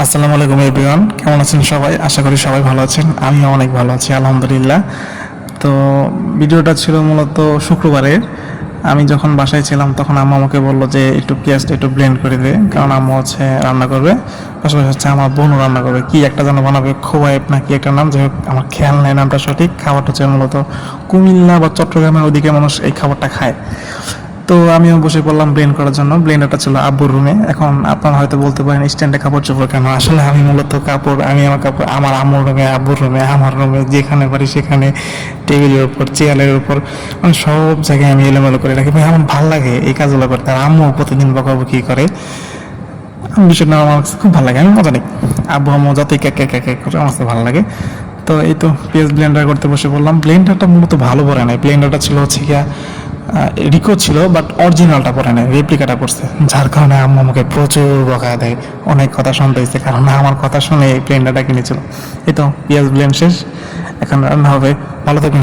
আসসালামু আলাইকুম এভরিওয়ান, কেমন আছেন সবাই? আশা করি সবাই ভালো আছেন। আমিও অনেক ভালো আছি আলহামদুলিল্লাহ। তো ভিডিওটা ছিল মূলত শুক্রবারের। আমি যখন বাসায় ছিলাম তখন আম্মু আমাকে বললো যে একটু পেঁয়াজটা একটু ব্লেন্ড করে দে, কারণ আম্মু হচ্ছে রান্না করবে, পাশাপাশি হচ্ছে আমার বোনও রান্না করবে। কি একটা যেন বানাবে, খোবাইব না কি একটা নাম, যাই হোক আমার খেয়াল নেই নামটা সঠিক। খাবারটা হচ্ছে মূলত কুমিল্লা বা চট্টগ্রামের ওদিকে মানুষ এই খাবারটা খায়। তো আমিও বসে পড়লাম ব্লেন্ড করার জন্য। ব্লেন্ডারটা ছিল আব্বুর রুমে। এখন আপনারা হয়তো বলতে পারেন স্ট্যান্ডে কাপড় চোপড় কেন? আসলে আমি মূলত আমি আমার কাপড় আমার আম্মুর রুমে, আব্বুর রুমে, আমার রুমে, যেখানে পারি সেখানে, টেবিলের উপর, চেয়ারের উপর, মানে সব জায়গায় আমি এলোমেলো করে রাখি। ভাই আমার ভালো লাগে এই কাজগুলো করতে। আর আম্মু প্রতিদিন বকাবকি করে। বিষয়টা আমার কাছে খুব ভালো লাগে, আমি মজা নিই। আব্বু আম্মু যতই ক্যাক ক্যাক ক্যাক করে আমার কাছে ভালো লাগে। তো এই তো পেঁয়াজ ব্লেন্ডার করতে বসে বললাম। ব্লেন্ডারটা মূলত ভালো পড়ে নাই। ব্লেন্ডারটা ছিল হচ্ছে গিয়া রিকো ছিল, বাট অরিজিনালটা পড়ে নাই, রেপ্লিকাটা পড়ছে, যার কারণে আম্মু আমাকে প্রচুর বকা দেয়। অনেক কথা শুনতে হয়েছে, কারণ আমার কথা শুনে এই ব্লেন্ডারটা কিনেছিল। এই তো পেঁয়াজ ব্লেন্ড শেষ, এখন রান্না হবে। ভালো থাকবেন।